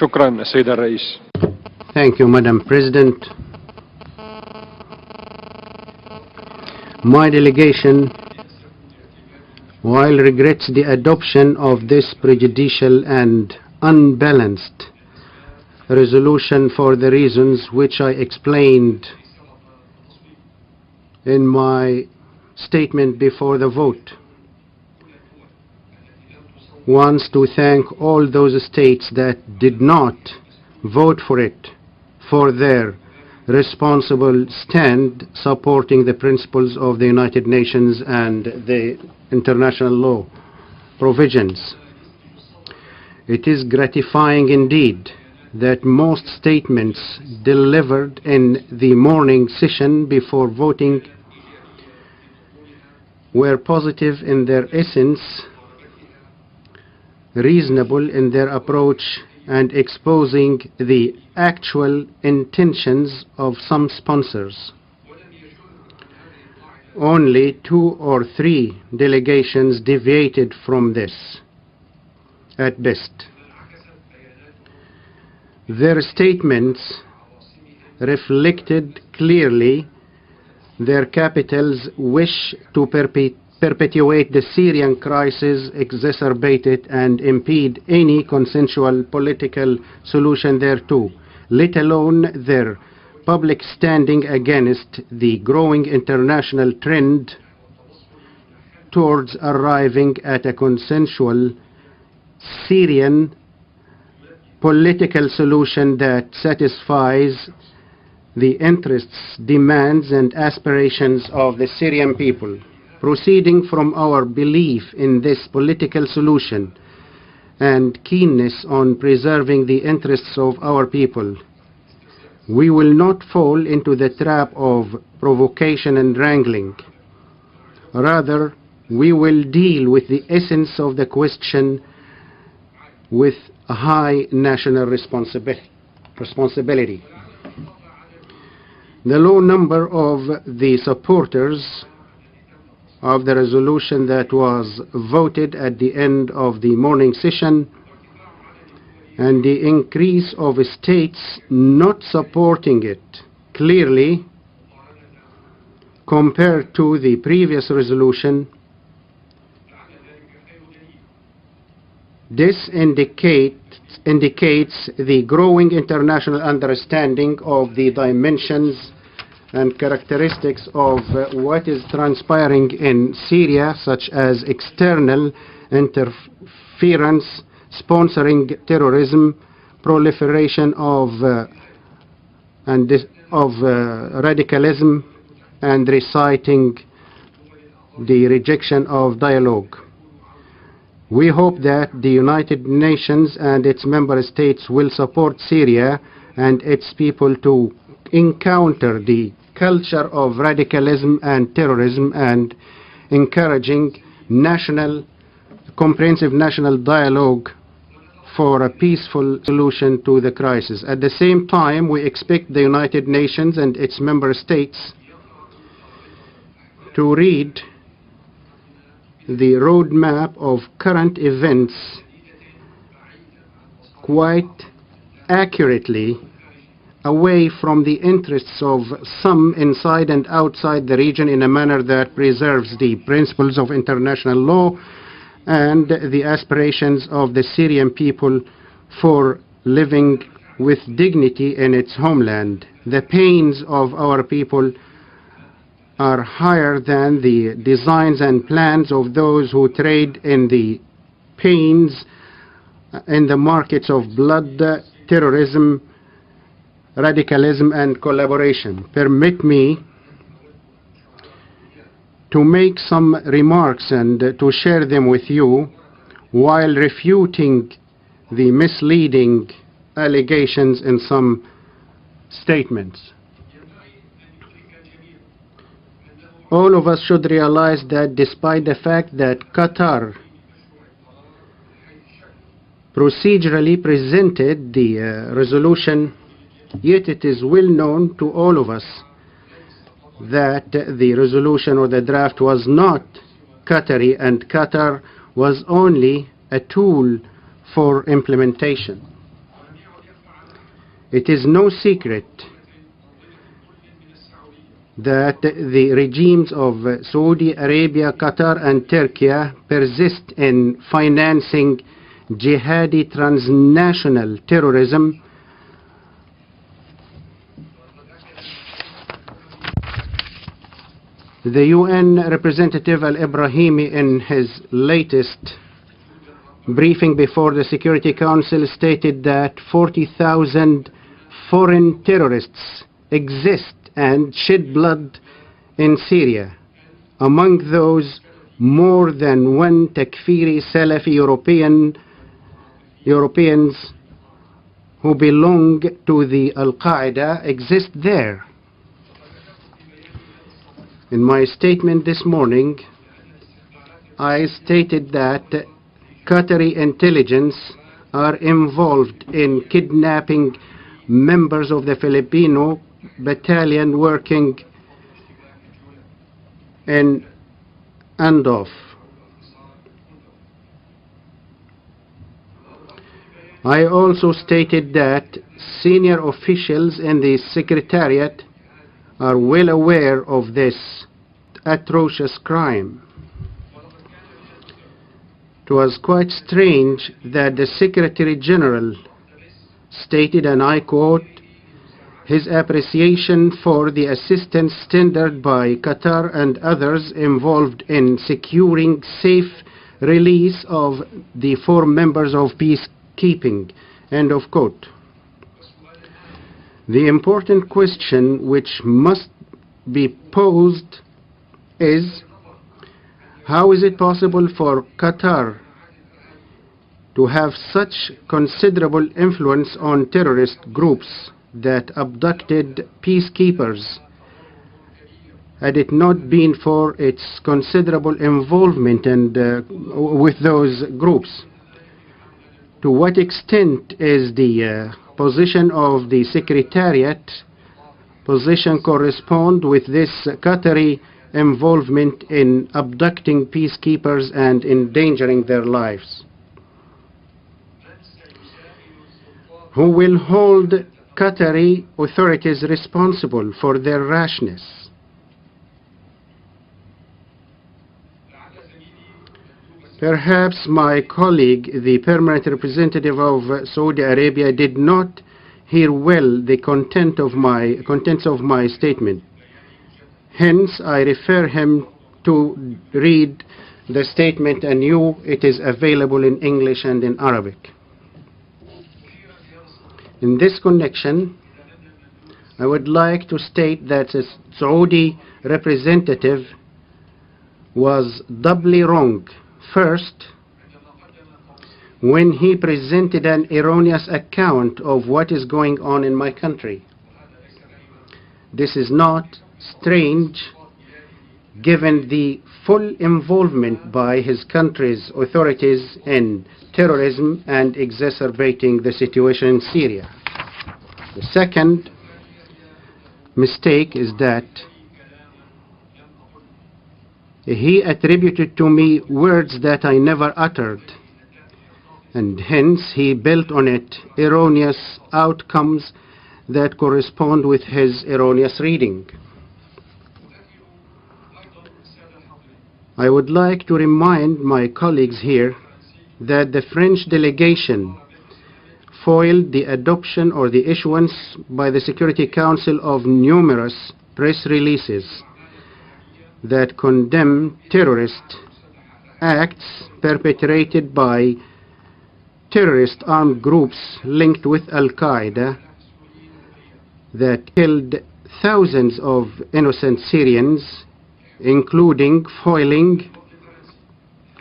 شكرا سيد الرئيس. Thank you, Madam President. My delegation, while regrets the adoption of this prejudicial and unbalanced resolution for the reasons which I explained in my statement before the vote, wants to thank all those states that did not vote for it for their responsible stand supporting the principles of the United Nations and the international law provisions. It is gratifying indeed that most statements delivered in the morning session before voting were positive in their essence, reasonable in their approach, and exposing the actual intentions of some sponsors. Only 2 or 3 delegations deviated from this, at best. Their statements reflected clearly their capital's wish to perpetuate the Syrian crisis, exacerbate it, and impede any consensual political solution thereto, let alone their public standing against the growing international trend towards arriving at a consensual Syrian political solution that satisfies the interests, demands, and aspirations of the Syrian people. Proceeding from our belief in this political solution and keenness on preserving the interests of our people, we will not fall into the trap of provocation and wrangling. Rather, we will deal with the essence of the question with a high national responsibility. The low number of the supporters of the resolution that was voted at the end of the morning session and the increase of states not supporting it clearly compared to the previous resolution, this indicates the growing international understanding of the dimensions and characteristics of what is transpiring in Syria, such as external interference, sponsoring terrorism, proliferation of radicalism, and reciting the rejection of dialogue. We hope that the United Nations and its member states will support Syria and its people to encounter the culture of radicalism and terrorism and encouraging comprehensive national dialogue for a peaceful solution to the crisis. At the same time, we expect the United Nations and its member states to read the roadmap of current events quite accurately, away from the interests of some inside and outside the region, in a manner that preserves the principles of international law and the aspirations of the Syrian people for living with dignity in its homeland. The pains of our people are higher than the designs and plans of those who trade in the pains in the markets of blood, terrorism, radicalism, and collaboration. Permit me to make some remarks and to share them with you while refuting the misleading allegations in some statements. All of us should realize that despite the fact that Qatar procedurally presented the resolution, yet it is well known to all of us that the resolution or the draft was not Qatari, and Qatar was only a tool for implementation. It is no secret that the regimes of Saudi Arabia, Qatar and Turkey persist in financing jihadi transnational terrorism The UN representative Al-Ibrahimi, in his latest briefing before the Security Council, stated that 40,000 foreign terrorists exist and shed blood in Syria. Among those, more than one Takfiri Salafi Europeans who belong to the Al-Qaeda exist there. In my statement this morning, I stated that Qatari intelligence are involved in kidnapping members of the Filipino battalion working in Andof. I also stated that senior officials in the Secretariat are well aware of this atrocious crime. It was quite strange that the Secretary General stated, and I quote, his appreciation for the assistance tendered by Qatar and others involved in securing safe release of the 4 members of peacekeeping, end of quote. The important question which must be posed is, how is it possible for Qatar to have such considerable influence on terrorist groups that abducted peacekeepers had it not been for its considerable involvement with those groups? To what extent is the position of the Secretariat position correspond with this Qatari involvement in abducting peacekeepers and endangering their lives? Who will hold Qatari authorities responsible for their rashness? Perhaps my colleague, the permanent representative of Saudi Arabia, did not hear well the contents of my statement. Hence, I refer him to read the statement anew. It is available in English and in Arabic. In this connection, I would like to state that the Saudi representative was doubly wrong. First, when he presented an erroneous account of what is going on in my country. This is not strange given the full involvement by his country's authorities in terrorism and exacerbating the situation in Syria. The second mistake is that he attributed to me words that I never uttered, and hence he built on it erroneous outcomes that correspond with his erroneous reading. I would like to remind my colleagues here that the French delegation foiled the adoption or the issuance by the Security Council of numerous press releases that condemn terrorist acts perpetrated by terrorist armed groups linked with Al-Qaeda that killed thousands of innocent Syrians, including foiling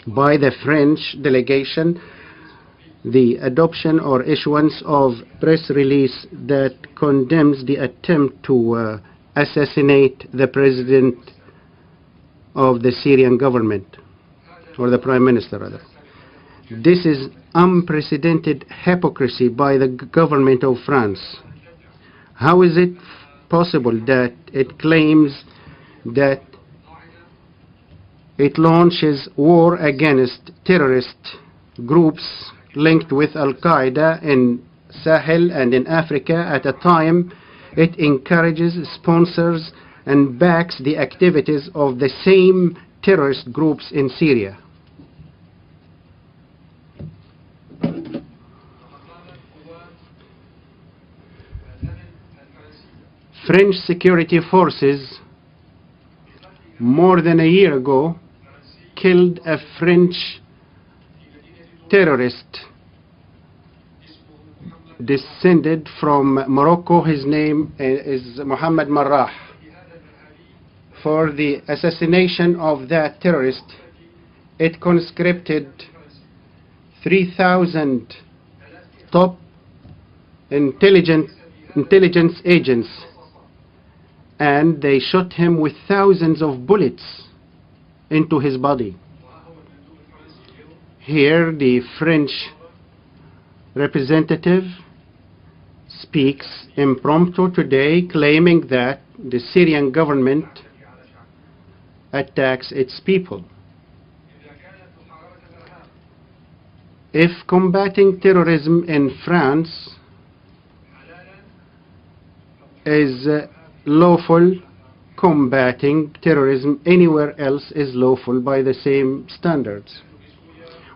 by the French delegation the adoption or issuance of press release that condemns the attempt to assassinate the president of the Syrian government, or the Prime Minister rather. This is unprecedented hypocrisy by the government of France. How is it possible that it claims that it launches war against terrorist groups linked with Al-Qaeda in Sahel and in Africa at a time it encourages, sponsors, and backs the activities of the same terrorist groups in Syria. French security forces more than a year ago killed a French terrorist descended from Morocco. His name is Mohammed Marrah. For the assassination of that terrorist, it conscripted 3,000 top intelligence agents, and they shot him with thousands of bullets into his body. Here the French representative speaks impromptu today, claiming that the Syrian government attacks its people. If combating terrorism in France is lawful, combating terrorism anywhere else is lawful by the same standards.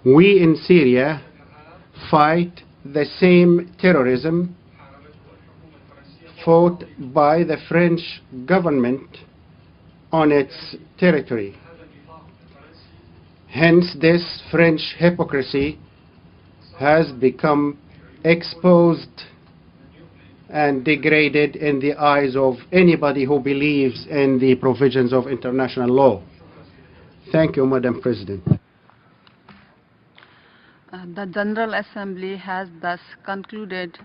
We in Syria fight the same terrorism fought by the French government on its territory. Hence, this French hypocrisy has become exposed and degraded in the eyes of anybody who believes in the provisions of international law. Thank you, Madam President. The General Assembly has thus concluded